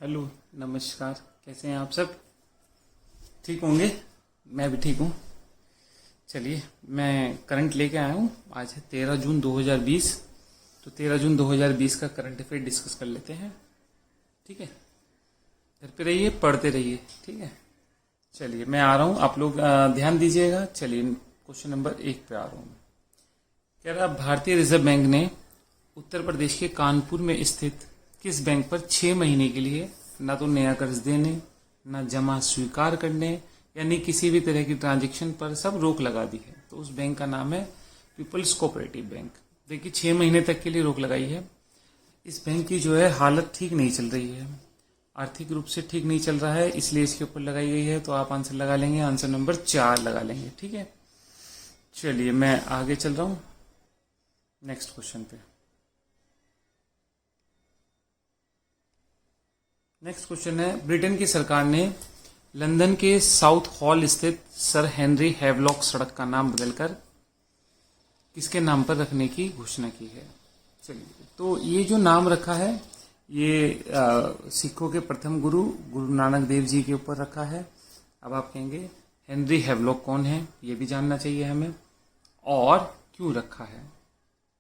Hello, नमस्कार। कैसे हैं आप सब? ठीक होंगे? मैं भी ठीक हूँ। चलिए, मैं करंट लेके आया हूँ। आज है 13 जून 2020। तो 13 जून 2020 का करंट अफेयर डिस्कस कर लेते हैं। ठीक है, घर पे रहिए, पढ़ते रहिए। ठीक है, चलिए मैं आ रहा हूँ। आप लोग ध्यान दीजिएगा। चलिए, क्वेश्चन नंबर 1 पे आ रहा हूँ। कह रहा, भारतीय रिजर्व बैंक ने उत्तर प्रदेश के कानपुर में स्थित किस बैंक पर 6 महीने के लिए ना तो नया कर्ज देने, ना जमा स्वीकार करने, यानी किसी भी तरह की ट्रांजैक्शन पर सब रोक लगा दी है? तो उस बैंक का नाम है पीपल्स कोऑपरेटिव बैंक। देखिए, 6 महीने तक के लिए रोक लगाई है। इस बैंक की जो है हालत ठीक नहीं चल रही है, आर्थिक रूप से ठीक नहीं चल रहा है, इसलिए इसके ऊपर लगाई गई है। तो आप आंसर लगा लेंगे, आंसर नंबर 4 लगा लेंगे। ठीक है, चलिए मैं आगे चल रहा हूं नेक्स्ट क्वेश्चन पे। नेक्स्ट क्वेश्चन है, ब्रिटेन की सरकार ने लंदन के साउथ हॉल स्थित सर हेनरी हैवलॉक सड़क का नाम बदलकर किसके नाम पर रखने की घोषणा की है? चलिए, तो ये जो नाम रखा है ये सिखों के प्रथम गुरु गुरु नानक देव जी के ऊपर रखा है। अब आप कहेंगे हेनरी हैवलॉक कौन है, ये भी जानना चाहिए हमें, और क्यों रखा है।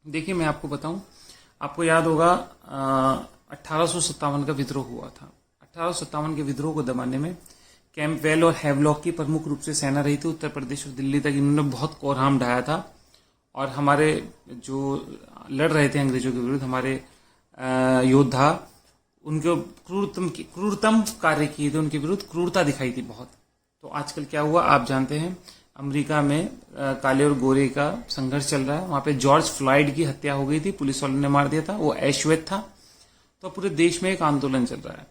देखिए, मैं आपको बताऊं, आपको याद होगा 1857 का विद्रोह हुआ था। 1857 के विद्रोह को दबाने में कैंपवेल और हैवलॉक की प्रमुख रूप से सेना रही थी। उत्तर प्रदेश और दिल्ली तक इन्होंने बहुत कोरहाम ढाया था, और हमारे जो लड़ रहे थे अंग्रेजों के विरुद्ध, हमारे योद्धा, उनके क्रूरतम कार्य किए थे, उनके विरुद्ध क्रूरता दिखाई थी बहुत। तो आजकल क्या हुआ आप जानते हैं, अमेरिका में काले और गोरे का संघर्ष चल रहा है। वहां पे जॉर्ज फ्लॉयड की हत्या हो गई थी, पुलिस वालों ने मार दिया था, वो ऐश्वेत था। तो पूरे देश में एक आंदोलन चल रहा है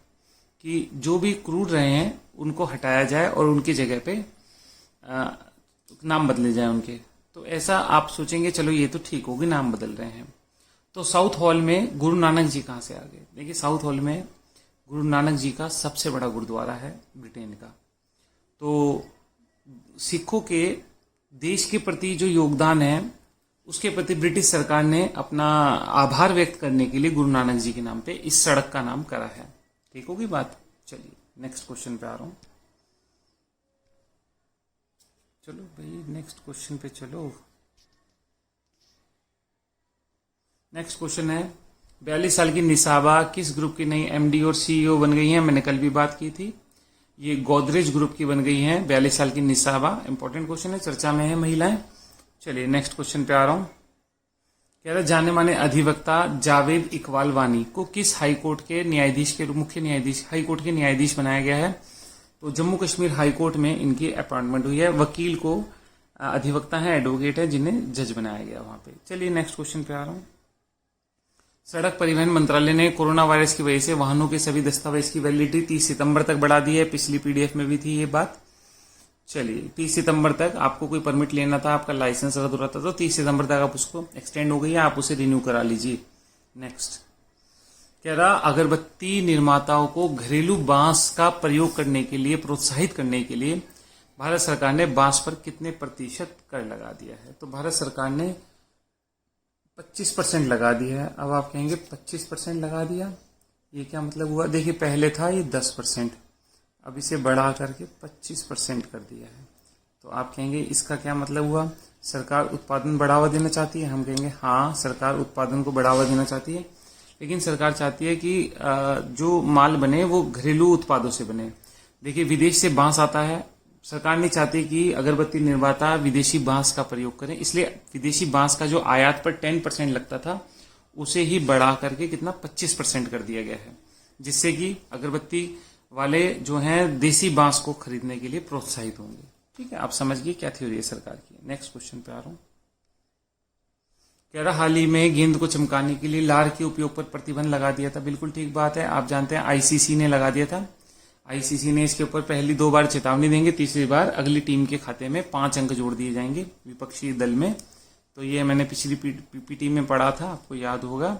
कि जो भी क्रूर रहे हैं उनको हटाया जाए और उनकी जगह पे नाम बदले जाए उनके। तो ऐसा आप सोचेंगे, चलो ये तो ठीक होगी, नाम बदल रहे हैं। तो साउथ हॉल में गुरु नानक जी कहां से आ गए? देखिए, साउथ हॉल में गुरु नानक जी का सबसे बड़ा गुरुद्वारा है ब्रिटेन का। तो सिखों के देश के प्रति जो योगदान है उसके प्रति ब्रिटिश सरकार ने अपना आभार व्यक्त करने के लिए गुरु नानक जी के नाम पे इस सड़क का नाम करा है। ठीक होगी बात? चलिए नेक्स्ट क्वेश्चन पे आ रहा हूं। चलो भाई, नेक्स्ट क्वेश्चन पे चलो। नेक्स्ट क्वेश्चन है, 42 साल की निसाबा किस ग्रुप की नई एमडी और सीईओ बन गई हैं? मैंने कल भी बात की थी, ये गोदरेज ग्रुप की बन गई हैं 42 साल की निसाबा। इंपॉर्टेंट क्वेश्चन है, चर्चा में है महिलाएं। चलिए नेक्स्ट क्वेश्चन पे आ रहा हूं। कह रहा, जाने माने अधिवक्ता जावेद इकबाल वानी को किस हाई कोर्ट के न्यायाधीश के मुख्य न्यायाधीश हाई कोर्ट के न्यायाधीश बनाया गया है? तो जम्मू कश्मीर हाई कोर्ट में इनकी अपॉइंटमेंट हुई है। वकील को अधिवक्ता है, एडवोकेट है, जिन्हें जज बनाया गया वहां पे। चलिए नेक्स्ट क्वेश्चन पे आ रहा हूं। सड़क परिवहन मंत्रालय ने कोरोना वायरस की वजह से वाहनों के सभी दस्तावेज की वैलिडिटी 30 सितंबर तक बढ़ा दी है। पिछली पीडीएफ में भी थी ये बात। चलिए, 30 सितंबर तक आपको कोई परमिट लेना था, आपका लाइसेंस अगर रहा था, तो 30 सितंबर तक आप उसको एक्सटेंड हो गई है, आप उसे रिन्यू करा लीजिए। नेक्स्ट कह रहा, अगरबत्ती निर्माताओं को घरेलू बांस का प्रयोग करने के लिए प्रोत्साहित करने के लिए भारत सरकार ने बांस पर कितने प्रतिशत कर लगा दिया है? तो भारत सरकार ने 25% लगा दिया है। अब आप कहेंगे 25% लगा दिया, ये क्या मतलब हुआ? देखिए, पहले था ये 10%, अब इसे बढ़ा करके 25% कर दिया है। तो आप कहेंगे इसका क्या मतलब हुआ? सरकार उत्पादन बढ़ावा देना चाहती है? हम कहेंगे हाँ, सरकार उत्पादन को बढ़ावा देना चाहती है, लेकिन सरकार चाहती है कि जो माल बने वो घरेलू उत्पादों से बने। देखिए, विदेश से बांस आता है, सरकार नहीं चाहती कि अगरबत्ती निर्माता विदेशी बांस का प्रयोग करें, इसलिए विदेशी बांस का जो आयात पर 10% लगता था उसे ही बढ़ा करके कितना 25% कर दिया गया है, जिससे कि अगरबत्ती वाले जो हैं देसी बांस को खरीदने के लिए प्रोत्साहित होंगे। ठीक है, आप समझ गए क्या थ्योरी है सरकार की। नेक्स्ट क्वेश्चन पे आ रहा हूं। कह रहा, हाल ही में गेंद को चमकाने के लिए लार के उपयोग पर प्रतिबंध लगा दिया था। बिल्कुल ठीक बात है, आप जानते हैं आईसीसी ने लगा दिया था। आईसीसी ने इसके ऊपर पहली 2 बार चेतावनी देंगे, तीसरी बार अगली टीम के खाते में 5 अंक जोड़ दिए जाएंगे विपक्षी दल में। तो ये मैंने पिछली पीपीटी में पढ़ा था, आपको याद होगा।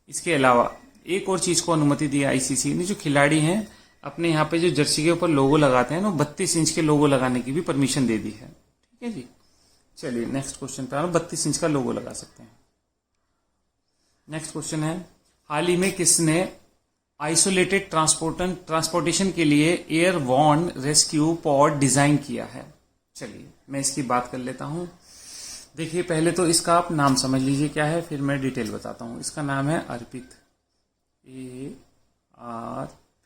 इसके अलावा एक और चीज को अनुमति दी आईसीसी ने, जो खिलाड़ी हैं अपने यहाँ पे जो जर्सी के ऊपर लोगो लगाते हैं ना, 32 इंच के लोगो लगाने की भी परमिशन दे दी है। ठीक है जी, चलिए नेक्स्ट क्वेश्चन पे आ रहा हूं। 32 इंच का लोगो लगा सकते हैं। नेक्स्ट क्वेश्चन है, हाल ही में किसने आइसोलेटेड ट्रांसपोर्टेशन के लिए एयरबॉर्न रेस्क्यू पॉड डिजाइन किया है? चलिए मैं इसकी बात कर लेता हूं। देखिए पहले तो इसका आप नाम समझ लीजिए क्या है, फिर मैं डिटेल बताता हूं। इसका नाम है अर्पित,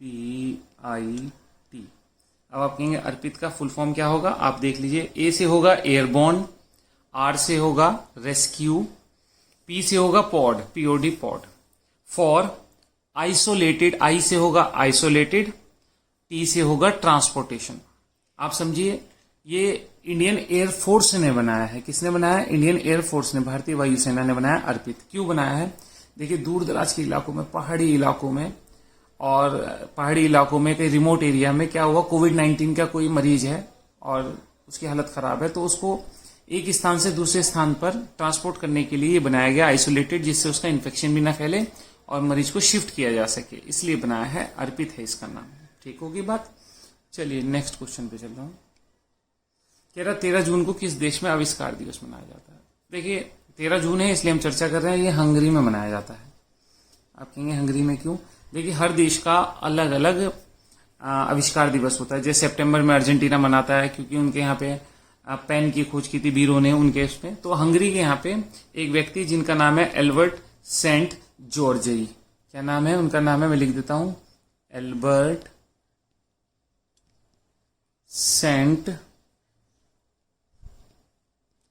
ARPIT। अब आप कहेंगे अर्पित का फुल फॉर्म क्या होगा, आप देख लीजिए। ए से होगा एयरबॉर्न, आर से होगा रेस्क्यू, पी से होगा pod, POD pod. For isolated, I से होगा आइसोलेटेड, टी से होगा ट्रांसपोर्टेशन। आप समझिए ये इंडियन एयरफोर्स ने बनाया है। किसने बनाया है? इंडियन एयरफोर्स ने, भारतीय वायुसेना ने बनाया अर्पित। क्यों बनाया है? देखिए दूर दराज के इलाकों में, पहाड़ी इलाकों में, और पहाड़ी इलाकों में कई रिमोट एरिया में क्या हुआ, कोविड-19 का कोई मरीज है और उसकी हालत खराब है, तो उसको एक स्थान से दूसरे स्थान पर ट्रांसपोर्ट करने के लिए बनाया गया आइसोलेटेड, जिससे उसका इन्फेक्शन भी ना फैले और मरीज को शिफ्ट किया जा सके, इसलिए बनाया है। अर्पित है इसका नाम। ठीक होगी बात। चलिए नेक्स्ट क्वेश्चन पे चल रहा हूं। कह रहा 13 जून को किस देश में आविष्कार दिवस मनाया जाता है? देखिए 13 जून है इसलिए हम चर्चा कर रहे हैं, ये हंगरी में मनाया जाता है। आप कहेंगे हंगरी में क्यों? देखिए हर देश का अलग अलग आविष्कार दिवस होता है। जैसे सितंबर में अर्जेंटीना मनाता है क्योंकि उनके यहाँ पे पेन की खोज की थी बीरो ने उनके उसमें। तो हंगरी के यहाँ पे एक व्यक्ति जिनका नाम है एल्बर्ट सेंट जॉर्जेई। क्या नाम है उनका? नाम है, मैं लिख देता हूं, एल्बर्ट सेंट,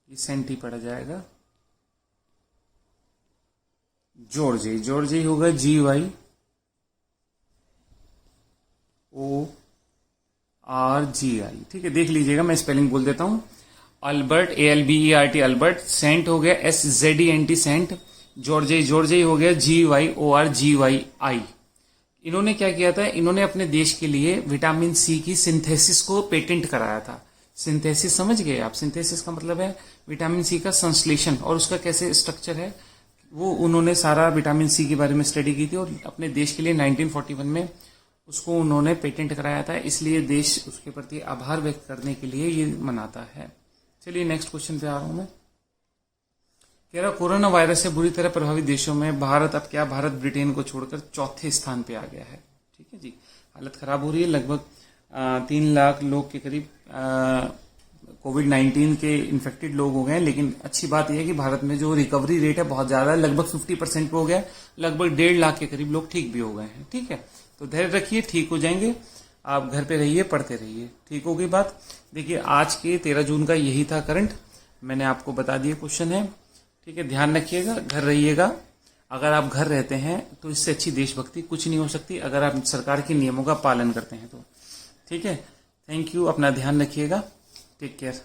ये सेंट ही पढ़ा जाएगा, जॉर्जेई। जॉर्जेई होगा GYORGEI। ठीक है, देख लीजिएगा, मैं स्पेलिंग बोल देता हूं। अल्बर्ट ALBERT अल्बर्ट, सेंट हो गया SZENT सेंट, जॉर्जेई जॉर्जेई हो गया GYORGEI। इन्होंने क्या किया था? इन्होंने अपने देश के लिए विटामिन सी की सिंथेसिस को पेटेंट कराया था। सिंथेसिस समझ गए आप? सिंथेसिस का मतलब है विटामिन सी का संश्लेषण और उसका कैसे स्ट्रक्चर है, वो उन्होंने सारा विटामिन सी के बारे में स्टडी की थी और अपने देश के लिए 1941 में उसको उन्होंने पेटेंट कराया था। इसलिए देश उसके प्रति आभार व्यक्त करने के लिए ये मनाता है। चलिए नेक्स्ट क्वेश्चन पे आ रहा हूं मैं। कह रहा कोरोना वायरस से बुरी तरह प्रभावित देशों में भारत अब क्या, भारत ब्रिटेन को छोड़कर चौथे स्थान पे आ गया है। ठीक है जी, हालत खराब हो रही है। लगभग 3 लाख लोग के करीब कोविड-19 के इन्फेक्टेड लोग हो गए हैं। लेकिन अच्छी बात यह है कि भारत में जो रिकवरी रेट है बहुत ज्यादा है, लगभग 50% पे हो गया। लगभग 1.5 लाख के करीब लोग ठीक भी हो गए हैं। ठीक है, तो धैर्य रखिए, ठीक हो जाएंगे। आप घर पे रहिए, पढ़ते रहिए, ठीक होगी बात। देखिए आज के 13 जून का यही था करंट, मैंने आपको बता दिया क्वेश्चन है। ठीक है, ध्यान रखिएगा, घर रहिएगा। अगर आप घर रहते हैं तो इससे अच्छी देशभक्ति कुछ नहीं हो सकती, अगर आप सरकार के नियमों का पालन करते हैं तो। ठीक है, थैंक यू, अपना ध्यान रखिएगा, टेक केयर।